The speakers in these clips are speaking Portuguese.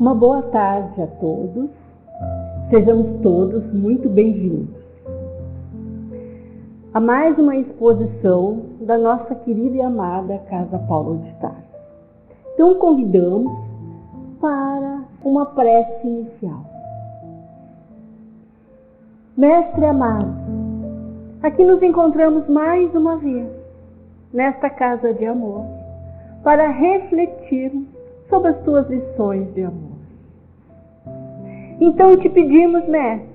Uma boa tarde a todos, sejamos todos muito bem-vindos a mais uma exposição da nossa querida e amada Casa Paulo de Tarso. Então convidamos para uma prece inicial. Mestre amado, aqui nos encontramos mais uma vez, nesta casa de amor, para refletirmos sobre as tuas lições de amor. Então te pedimos, Mestre,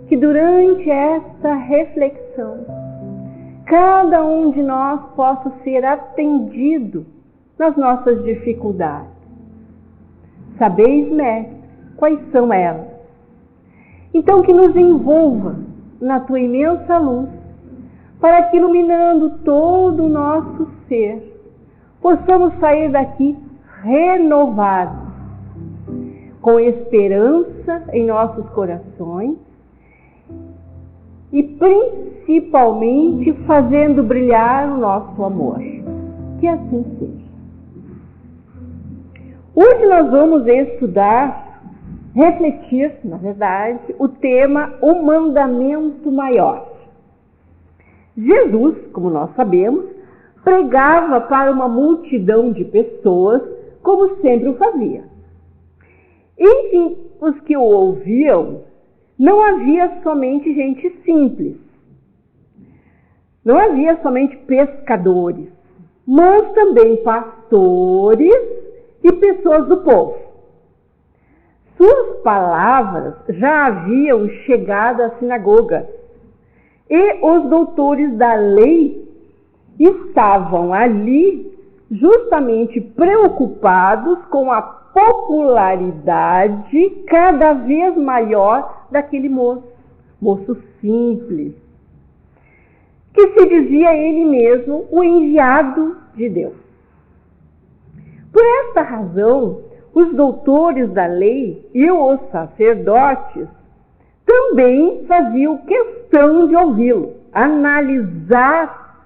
que durante esta reflexão, cada um de nós possa ser atendido nas nossas dificuldades. Sabeis, Mestre, quais são elas. Então que nos envolva na tua imensa luz, para que, iluminando todo o nosso ser, possamos sair daqui renovados, com esperança em nossos corações e principalmente fazendo brilhar o nosso amor. Que assim seja. Hoje nós vamos estudar, refletir, na verdade, o tema O Mandamento Maior. Jesus, como nós sabemos, pregava para uma multidão de pessoas, como sempre o fazia. Entre os que o ouviam, não havia somente gente simples, não havia somente pescadores, mas também pastores e pessoas do povo. Suas palavras já haviam chegado à sinagoga e os doutores da lei estavam ali justamente preocupados com a popularidade cada vez maior daquele moço simples, que se dizia ele mesmo o enviado de Deus. Por esta razão, os doutores da lei e os sacerdotes também faziam questão de ouvi-lo, analisar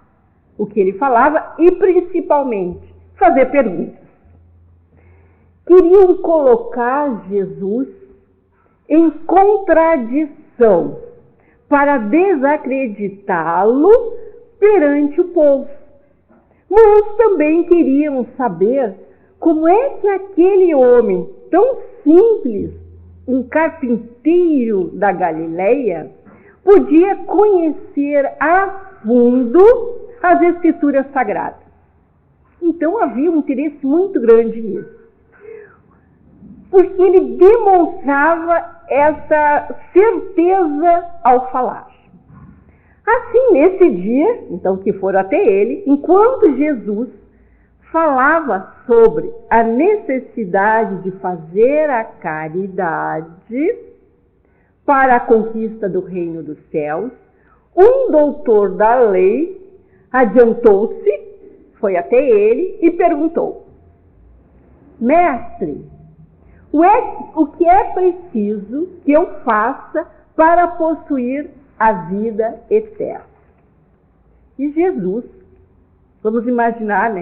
o que ele falava e, principalmente, fazer perguntas. Queriam colocar Jesus em contradição para desacreditá-lo perante o povo. Mas também queriam saber como é que aquele homem tão simples, um carpinteiro da Galileia, podia conhecer a fundo as Escrituras Sagradas. Então havia um interesse muito grande nisso, porque ele demonstrava essa certeza ao falar. Assim, nesse dia, então, que foram até ele, enquanto Jesus falava sobre a necessidade de fazer a caridade para a conquista do reino dos céus, um doutor da lei adiantou-se, foi até ele e perguntou: Mestre, o que é preciso que eu faça para possuir a vida eterna? E Jesus, vamos imaginar,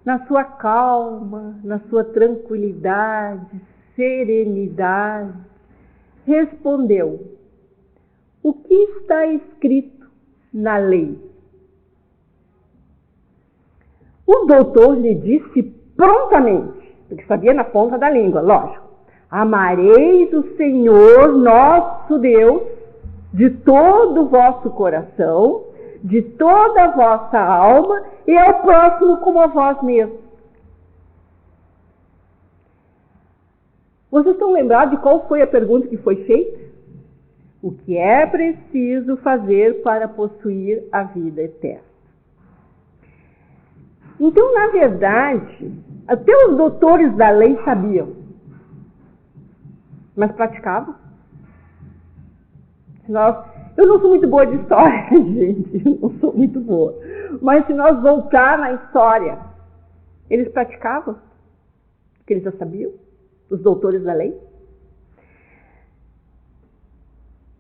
na sua calma, na sua tranquilidade, serenidade, respondeu: o que está escrito na lei? O doutor lhe disse prontamente, porque sabia na ponta da língua, lógico: amareis o Senhor nosso Deus de todo o vosso coração, de toda a vossa alma e ao próximo como a vós mesmos. Vocês estão lembrados de qual foi a pergunta que foi feita? O que é preciso fazer para possuir a vida eterna? Então, na verdade, até os doutores da lei sabiam, mas praticavam. Eu não sou muito boa de história, gente, eu não sou muito boa. Mas se nós voltar na história, eles praticavam, porque eles já sabiam, os doutores da lei.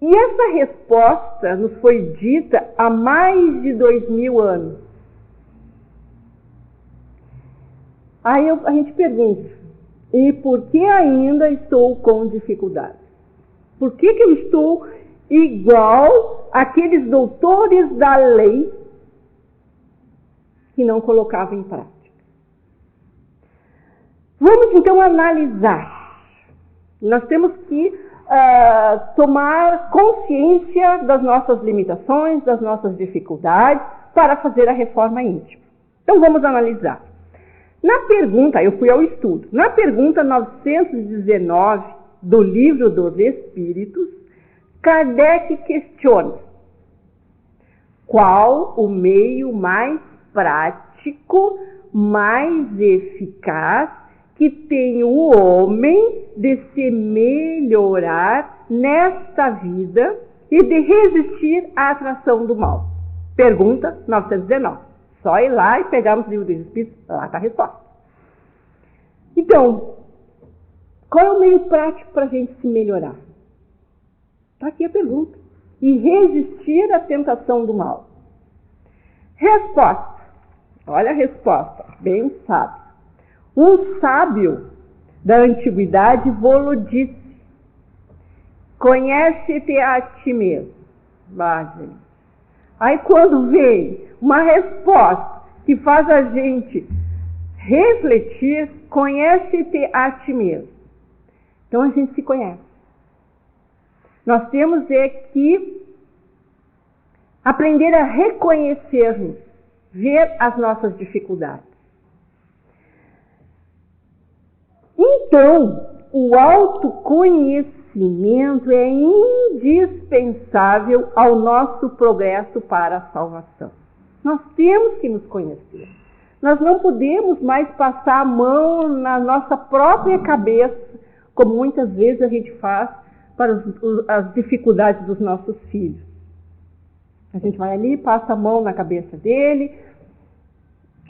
E essa resposta nos foi dita há mais de 2000 anos. Aí a gente pergunta, E por que ainda estou com dificuldade? Por que eu estou igual àqueles doutores da lei que não colocavam em prática? Vamos então analisar. Nós temos que tomar consciência das nossas limitações, das nossas dificuldades, para fazer a reforma íntima. Então vamos analisar. Na pergunta, eu fui ao estudo, na pergunta 919 do Livro dos Espíritos, Kardec questiona: qual o meio mais prático, mais eficaz que tem o homem de se melhorar nesta vida e de resistir à atração do mal? Pergunta 919. Só ir lá e pegarmos o Livro dos Espíritos, lá está a resposta. Então, qual é o meio prático para a gente se melhorar? Está aqui a pergunta. E resistir à tentação do mal. Resposta. Olha a resposta, bem sábio. Um sábio da antiguidade vou-lo disse: conhece-te a ti mesmo. Gente. Aí quando vem uma resposta que faz a gente refletir, conhece-te a ti mesmo. Então a gente se conhece. Nós temos que aprender a reconhecer-nos, ver as nossas dificuldades. Então, o autoconhecimento é indispensável ao nosso progresso para a salvação. Nós temos que nos conhecer. Nós não podemos mais passar a mão na nossa própria cabeça, como muitas vezes a gente faz para as dificuldades dos nossos filhos. A gente vai ali, passa a mão na cabeça dele.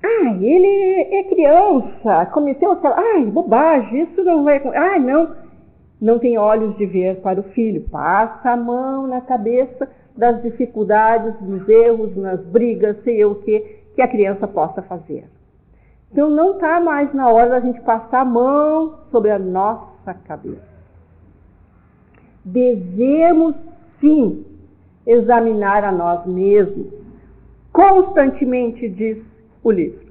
Ele é criança, cometeu aquela... bobagem, isso não vai... não tem olhos de ver para o filho. Passa a mão na cabeça das dificuldades, dos erros, nas brigas, sei eu o que a criança possa fazer. Então não está mais na hora da gente passar a mão sobre a nossa cabeça. Devemos, sim, examinar a nós mesmos, constantemente, diz o livro.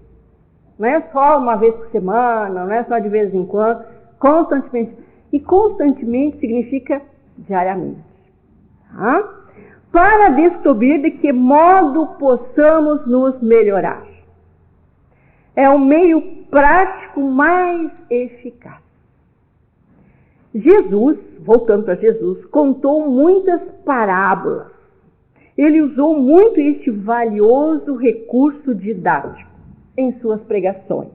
Não é só uma vez por semana, não é só de vez em quando, constantemente. E constantemente significa diariamente. Tá? Para descobrir de que modo possamos nos melhorar. É o meio prático mais eficaz. Jesus, voltando para Jesus, contou muitas parábolas. Ele usou muito este valioso recurso didático em suas pregações.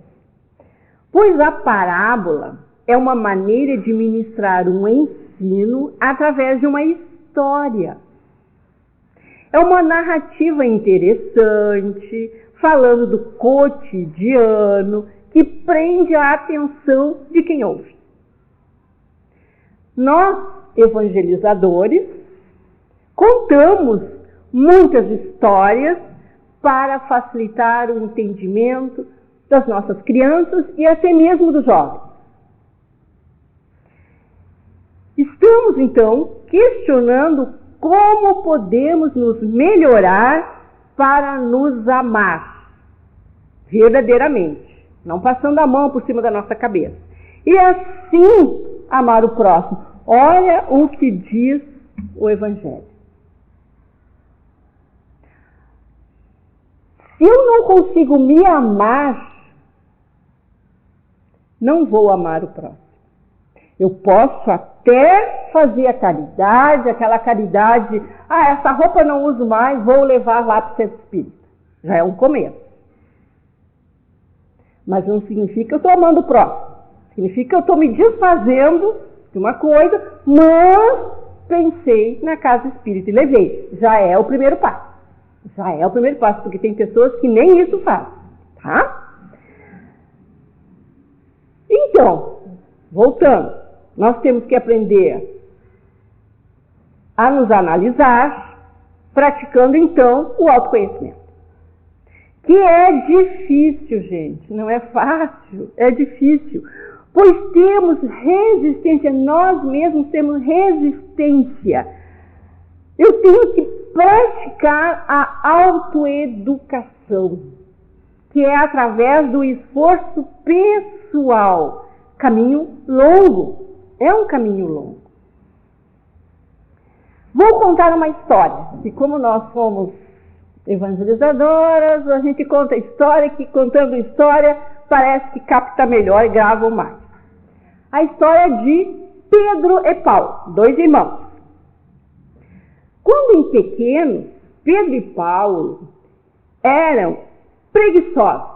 Pois a parábola é uma maneira de ministrar um ensino através de uma história. É uma narrativa interessante, falando do cotidiano, que prende a atenção de quem ouve. Nós, evangelizadores, contamos muitas histórias para facilitar o entendimento das nossas crianças e até mesmo dos jovens. Estamos, então, questionando como podemos nos melhorar para nos amar verdadeiramente, não passando a mão por cima da nossa cabeça. E assim amar o próximo. Olha o que diz o Evangelho. Se eu não consigo me amar, não vou amar o próximo. Eu posso até fazer a caridade, aquela caridade, essa roupa eu não uso mais, vou levar lá para o centro espírita. Já é um começo. Mas não significa que eu estou amando o próximo. Significa que eu estou me desfazendo de uma coisa, mas pensei na casa espírita e levei. Já é o primeiro passo. Já é o primeiro passo, porque tem pessoas que nem isso fazem. Tá? Então, voltando, nós temos que aprender a nos analisar, praticando então o autoconhecimento. Que é difícil, gente, não é fácil, é difícil. pois temos resistência, nós mesmos temos resistência. Eu tenho que praticar a autoeducação, que é através do esforço pessoal. Caminho longo, é um caminho longo. Vou contar uma história, e como nós somos evangelizadoras, a gente conta história, que contando história parece que capta melhor e grava mais. A história de Pedro e Paulo, 2 irmãos. Quando em pequenos, Pedro e Paulo eram preguiçosos.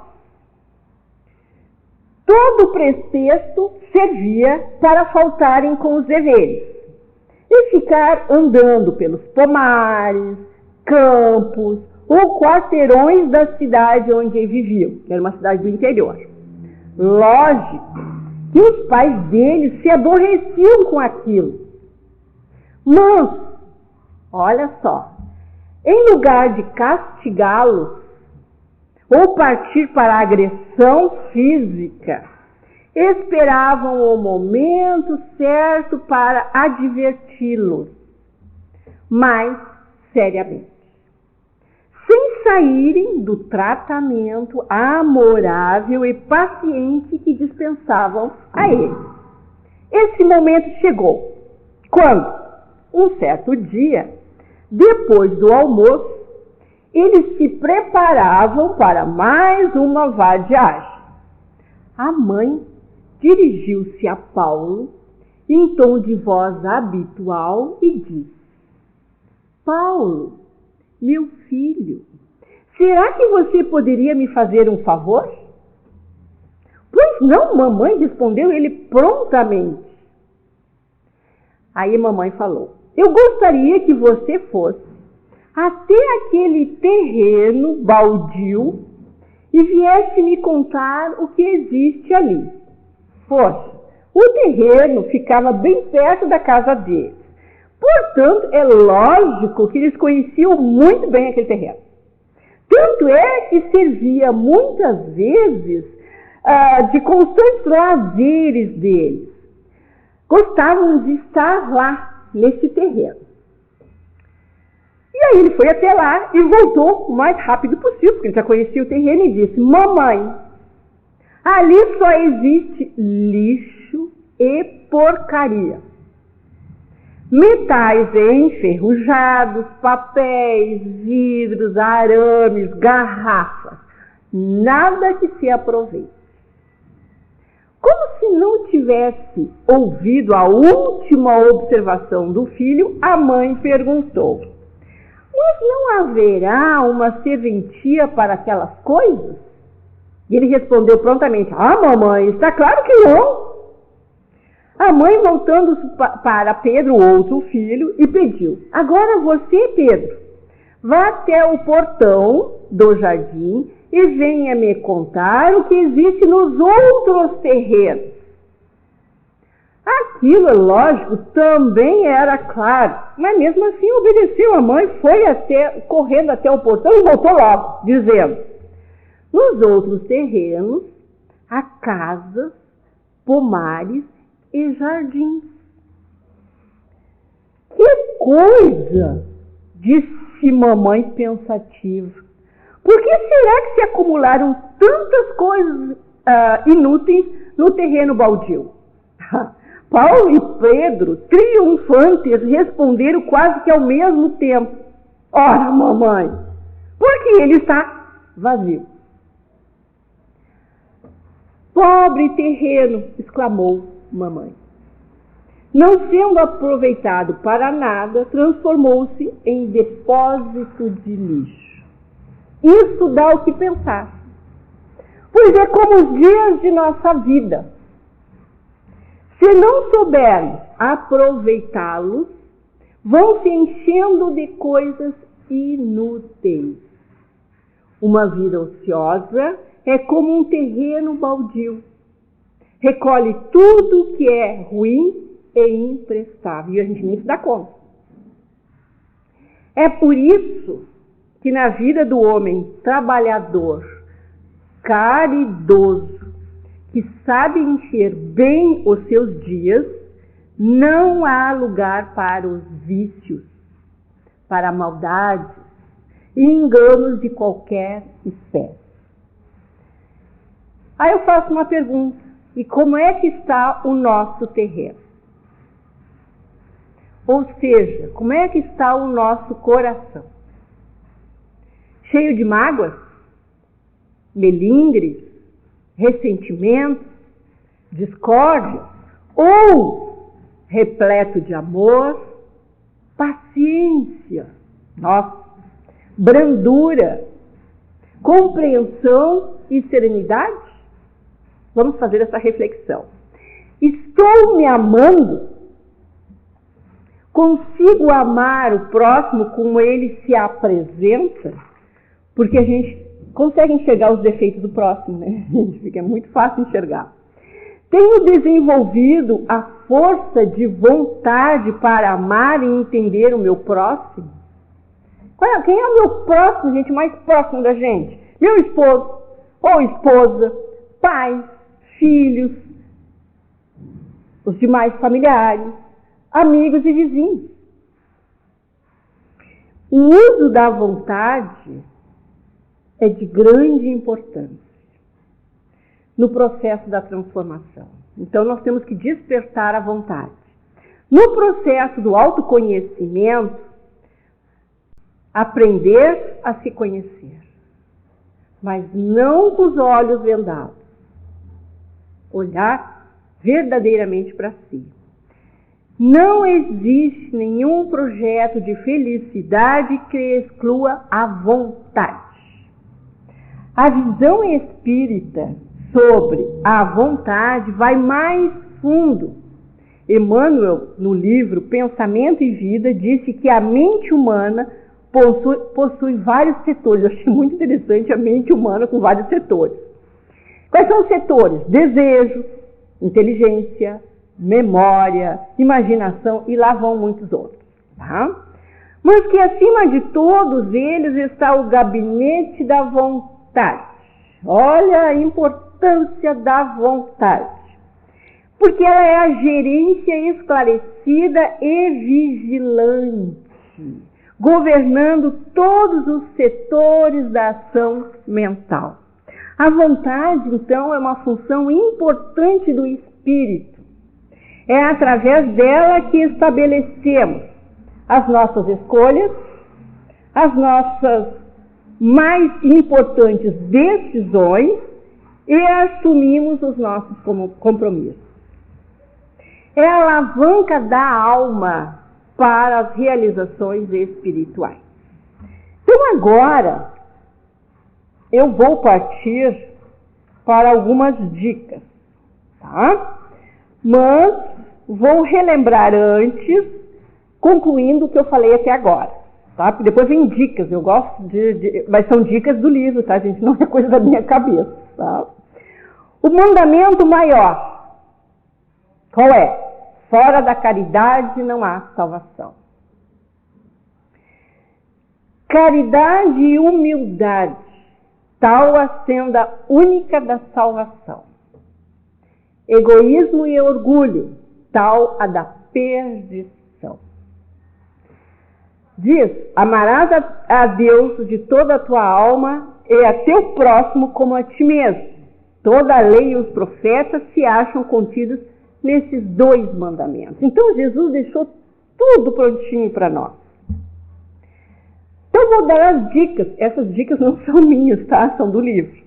Todo pretexto servia para faltarem com os deveres e ficar andando pelos pomares, campos ou quarteirões da cidade onde viviam, que era uma cidade do interior. Lógico que os pais deles se aborreciam com aquilo. Mas, olha só, em lugar de castigá-los ou partir para a agressão física, esperavam o momento certo para adverti-los, mas seriamente, sem saírem do tratamento amorável e paciente que dispensavam a eles. Esse momento chegou quando, um certo dia, depois do almoço, eles se preparavam para mais uma vadiagem. A mãe dirigiu-se a Paulo em tom de voz habitual e disse: Paulo, meu filho, será que você poderia me fazer um favor? Pois não, mamãe, respondeu ele prontamente. Aí mamãe falou: eu gostaria que você fosse até aquele terreno baldio e viesse me contar o que existe ali. Poxa, o terreno ficava bem perto da casa deles. Portanto, é lógico que eles conheciam muito bem aquele terreno. Tanto é que servia muitas vezes de constantes lazeres deles. Gostavam de estar lá, nesse terreno. E aí ele foi até lá e voltou o mais rápido possível, porque ele já conhecia o terreno, e disse: mamãe, ali só existe lixo e porcaria. Metais enferrujados, papéis, vidros, arames, garrafas. Nada que se aproveite. Como se não tivesse ouvido a última observação do filho, a mãe perguntou: mas não haverá uma serventia para aquelas coisas? E ele respondeu prontamente: ah, mamãe, está claro que não. A mãe, voltando para Pedro, outro filho, e pediu: agora você, Pedro, vá até o portão do jardim e venha me contar o que existe nos outros terrenos. Aquilo, lógico, também era claro, mas mesmo assim obedeceu a mãe, foi correndo até o portão e voltou logo, dizendo: nos outros terrenos há casas, pomares e jardins. Que coisa! Disse mamãe pensativa. Por que será que se acumularam tantas coisas inúteis no terreno baldio? Paulo e Pedro, triunfantes, responderam quase que ao mesmo tempo: ora, mamãe, porque ele está vazio. Pobre terreno, exclamou mamãe. Não sendo aproveitado para nada, transformou-se em depósito de lixo. Isso dá o que pensar. Pois é como os dias de nossa vida. Se não soubermos aproveitá-los, vão se enchendo de coisas inúteis. Uma vida ociosa é como um terreno baldio. Recolhe tudo que é ruim e imprestável. E a gente nem se dá conta. É por isso que na vida do homem trabalhador, caridoso, que sabe encher bem os seus dias, não há lugar para os vícios, para a maldade e enganos de qualquer espécie. Aí eu faço uma pergunta: e como é que está o nosso terreno? Ou seja, como é que está o nosso coração? Cheio de mágoas, melindres, ressentimentos, discórdia, ou repleto de amor, paciência, brandura, compreensão e serenidade? Vamos fazer essa reflexão. Estou me amando? Consigo amar o próximo como ele se apresenta? Porque a gente consegue enxergar os defeitos do próximo, né? Fica muito fácil enxergar. Tenho desenvolvido a força de vontade para amar e entender o meu próximo? Quem é o meu próximo, gente, mais próximo da gente? Meu esposo ou esposa, pais, filhos, os demais familiares, amigos e vizinhos. O uso da vontade é de grande importância no processo da transformação. Então, nós temos que despertar a vontade. No processo do autoconhecimento, aprender a se conhecer, mas não com os olhos vendados. Olhar verdadeiramente para si. Não existe nenhum projeto de felicidade que exclua a vontade. A visão espírita sobre a vontade vai mais fundo. Emmanuel, no livro Pensamento e Vida, disse que a mente humana possui vários setores. Eu achei muito interessante a mente humana com vários setores. Quais são os setores? Desejo, inteligência, memória, imaginação, e lá vão muitos outros. Tá? Mas que acima de todos eles está o gabinete da vontade. Olha a importância da vontade. Porque ela é a gerência esclarecida e vigilante, governando todos os setores da ação mental. A vontade, então, é uma função importante do espírito. É através dela que estabelecemos as nossas escolhas, as nossas mais importantes decisões e assumimos os nossos compromissos. É a alavanca da alma para as realizações espirituais. Então agora eu vou partir para algumas dicas, tá? Mas vou relembrar antes, concluindo o que eu falei até agora, tá? Porque depois vem dicas, eu gosto mas são dicas do livro, tá, gente? Não é coisa da minha cabeça, tá? O mandamento maior, qual é? Fora da caridade não há salvação. Caridade e humildade, tal a senda única da salvação. Egoísmo e orgulho, tal a da perdição. Diz: amarás a Deus de toda a tua alma e a teu próximo como a ti mesmo. Toda a lei e os profetas se acham contidos nesses dois mandamentos. Então Jesus deixou tudo prontinho para nós. Então vou dar as dicas. Essas dicas não são minhas, tá? São do livro.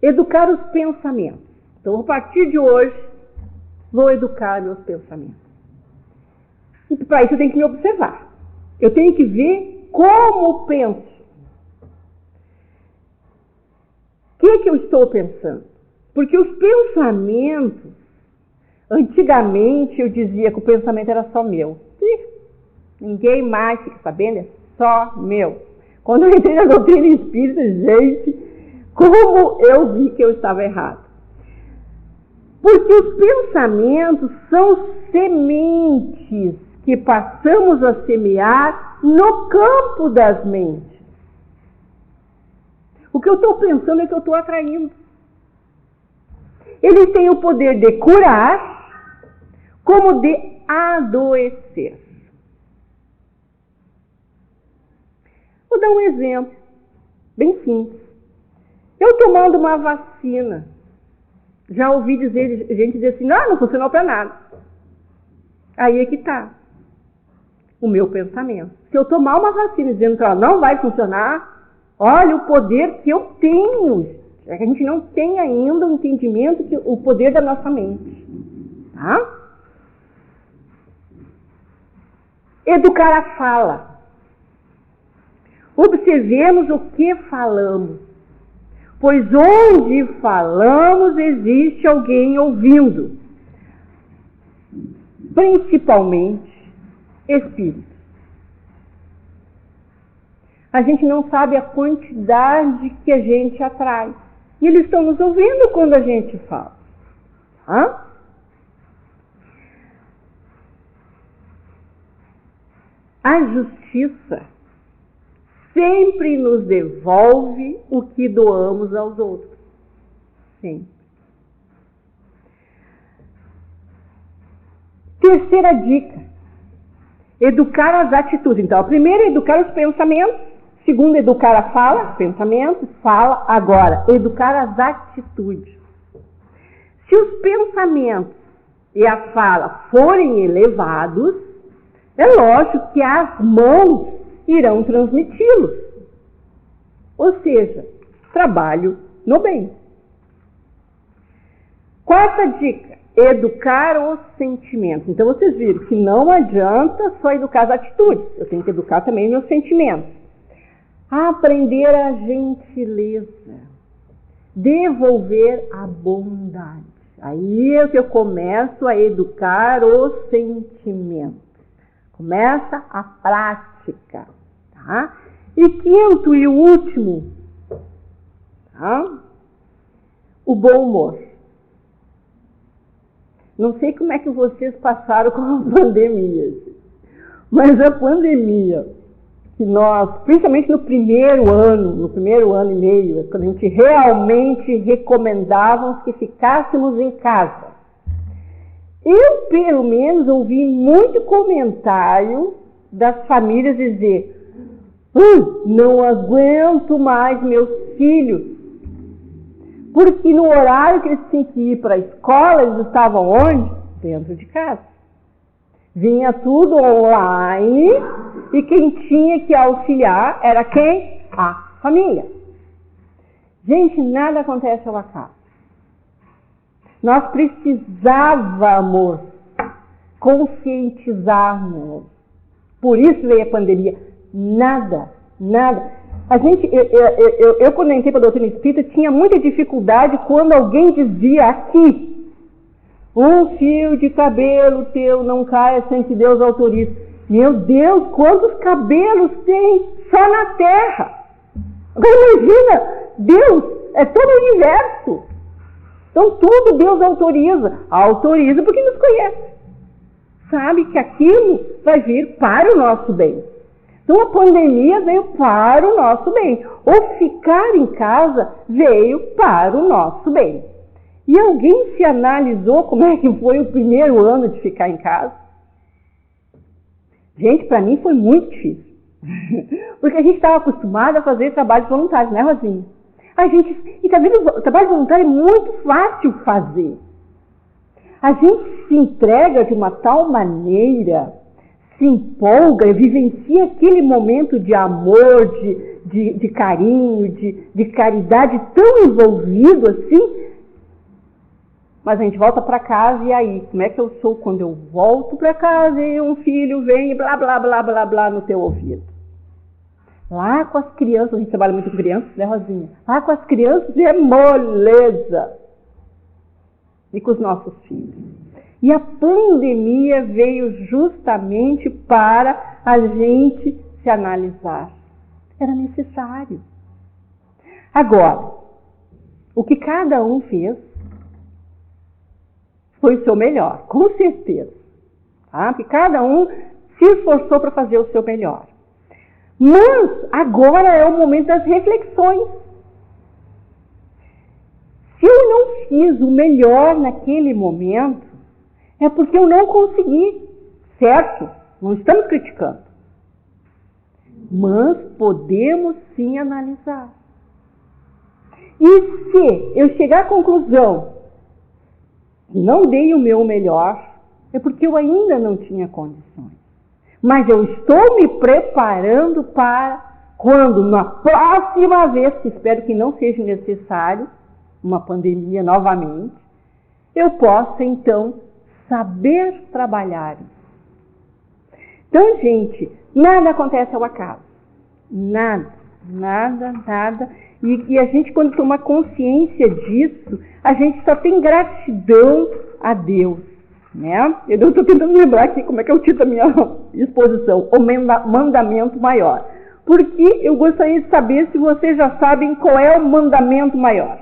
Educar os pensamentos. Então, a partir de hoje, vou educar meus pensamentos. E para isso eu tenho que me observar. Eu tenho que ver como penso. O que eu estou pensando? Porque os pensamentos, antigamente eu dizia que o pensamento era só meu. Ninguém mais fica sabendo, é só meu. Quando eu entrei na doutrina espírita, gente, como eu vi que eu estava errado. Porque os pensamentos são sementes que passamos a semear no campo das mentes. O que eu estou pensando é que eu estou atraindo. Eles têm o poder de curar, como de adoecer. Vou dar um exemplo, bem simples. Eu tomando uma vacina, já ouvi gente dizer assim, não funcionou para nada. Aí é que está o meu pensamento. Se eu tomar uma vacina dizendo que ela não vai funcionar, olha o poder que eu tenho. É que a gente não tem ainda o entendimento que o poder da nossa mente. Tá? Educar a fala. Observemos o que falamos. Pois onde falamos existe alguém ouvindo. Principalmente espíritos. A gente não sabe a quantidade que a gente atrai. E eles estão nos ouvindo quando a gente fala. Hã? A justiça sempre nos devolve o que doamos aos outros. Sempre. Terceira dica. Educar as atitudes. Então, a primeira é educar os pensamentos. Segunda, educar a fala. Pensamento, fala. Agora, educar as atitudes. Se os pensamentos e a fala forem elevados, é lógico que as mãos irão transmiti-los. Ou seja, trabalho no bem. Quarta dica, educar os sentimentos. Então vocês viram que não adianta só educar as atitudes, eu tenho que educar também meus sentimentos. Aprender a gentileza, devolver a bondade. Aí é que eu começo a educar os sentimentos. Começa a prática. Tá? E quinto e último, tá? O bom humor. Não sei como é que vocês passaram com a pandemia, mas a pandemia que nós, principalmente no primeiro ano e meio, quando a gente realmente recomendava que ficássemos em casa. Eu, pelo menos, ouvi muito comentário das famílias dizer: não aguento mais meus filhos, porque no horário que eles tinham que ir para a escola, eles estavam onde? Dentro de casa. Vinha tudo online e quem tinha que auxiliar era quem? A família. Gente, nada acontece ao acaso. Nós precisávamos conscientizarmos. Por isso veio a pandemia. Nada. A gente, eu quando entrei para a doutrina espírita, tinha muita dificuldade quando alguém dizia aqui: um fio de cabelo teu não cai sem que Deus autorize. Meu Deus, quantos cabelos tem só na Terra? Agora imagina, Deus é todo o universo. Então tudo Deus autoriza. Autoriza porque nos conhece. Sabe que aquilo vai vir para o nosso bem. Então a pandemia veio para o nosso bem. O ficar em casa veio para o nosso bem. E alguém se analisou como é que foi o primeiro ano de ficar em casa? Gente, para mim foi muito difícil. Porque a gente estava acostumado a fazer trabalho voluntário, né, Rosinha? E tá vendo, o trabalho voluntário é muito fácil fazer. A gente se entrega de uma tal maneira, se empolga, vivencia aquele momento de amor, de carinho, de caridade tão envolvido assim. Mas a gente volta para casa e aí, como é que eu sou quando eu volto para casa e um filho vem e blá, blá, blá, blá, blá no teu ouvido? Lá com as crianças, a gente trabalha muito com crianças, né, Rosinha? Lá com as crianças é moleza. E com os nossos filhos. E a pandemia veio justamente para a gente se analisar. Era necessário. Agora, o que cada um fez foi o seu melhor, com certeza. Tá? Porque cada um se esforçou para fazer o seu melhor. Mas agora é o momento das reflexões. Se eu não fiz o melhor naquele momento, é porque eu não consegui, certo? Não estamos criticando. Mas podemos sim analisar. E se eu chegar à conclusão que não dei o meu melhor, é porque eu ainda não tinha condições. Mas eu estou me preparando para quando, na próxima vez, que espero que não seja necessário, uma pandemia novamente, eu possa, então, saber trabalhar. Então, gente, nada acontece ao acaso. Nada. E a gente, quando toma consciência disso, a gente só tem gratidão a Deus. Né? Eu estou tentando lembrar aqui como é que é o título da minha exposição, o mandamento maior. Porque eu gostaria de saber se vocês já sabem qual é o mandamento maior.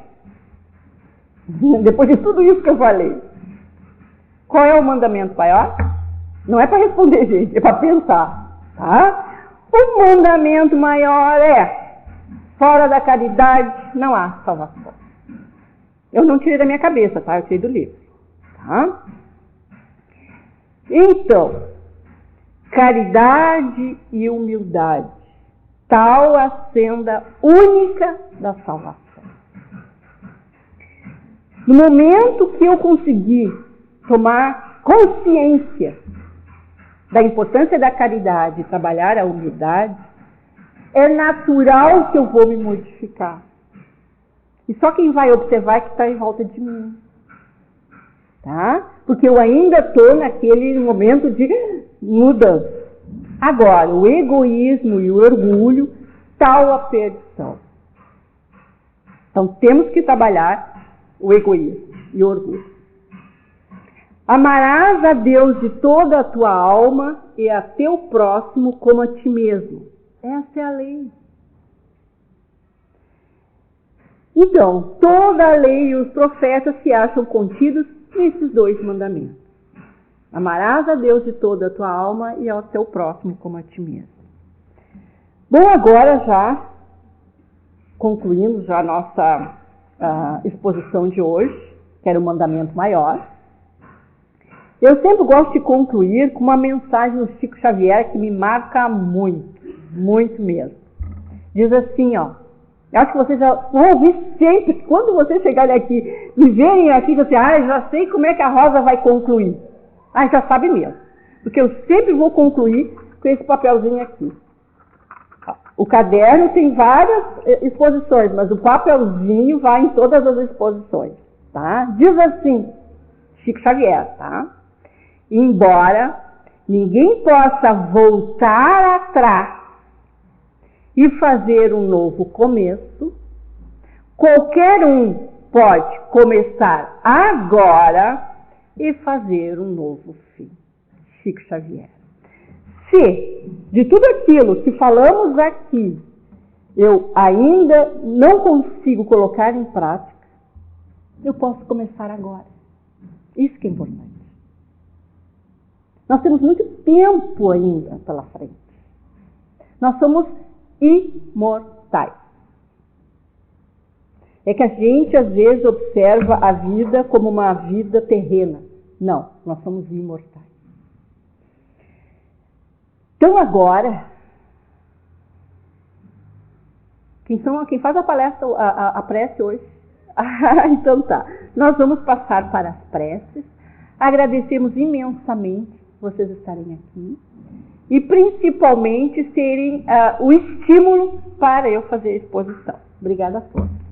Depois de tudo isso que eu falei. Qual é o mandamento maior? Não é para responder, gente, é para pensar. Tá? O mandamento maior é: fora da caridade não há salvação. Eu não tirei da minha cabeça, tá? Eu tirei do livro. Tá? Então, caridade e humildade, tal a senda única da salvação. No momento que eu conseguir tomar consciência da importância da caridade e trabalhar a humildade, é natural que eu vou me modificar. E só quem vai observar é que está em volta de mim. Tá? Porque eu ainda estou naquele momento de mudança. Agora, o egoísmo e o orgulho, tal a perdição. Então, temos que trabalhar o egoísmo e o orgulho. Amarás a Deus de toda a tua alma e a teu próximo como a ti mesmo. Essa é a lei. Então, toda a lei e os profetas se acham contidos nesses dois mandamentos. Amarás a Deus de toda a tua alma e ao teu próximo como a ti mesmo. Bom, agora já concluindo já a nossa exposição de hoje, que era o mandamento maior, eu sempre gosto de concluir com uma mensagem do Chico Xavier que me marca muito, muito mesmo. Diz assim, ó, eu acho que vocês já vão ouvir sempre, quando vocês chegarem aqui e verem aqui, você já sei como é que a Rosa vai concluir. Já sabe mesmo. Porque eu sempre vou concluir com esse papelzinho aqui. O caderno tem várias exposições, mas o papelzinho vai em todas as exposições. Tá? Diz assim, Chico Xavier, tá? Embora ninguém possa voltar atrás e fazer um novo começo, qualquer um pode começar agora e fazer um novo fim. Chico Xavier. Se de tudo aquilo que falamos aqui eu ainda não consigo colocar em prática, eu posso começar agora. Isso que é importante. Nós temos muito tempo ainda pela frente. Nós somos imortais. É que a gente às vezes observa a vida como uma vida terrena. Não, nós somos imortais. Então agora, quem faz a palestra, a prece hoje? Então tá, nós vamos passar para as preces. Agradecemos imensamente vocês estarem aqui e principalmente serem o estímulo para eu fazer a exposição. Obrigada a todos.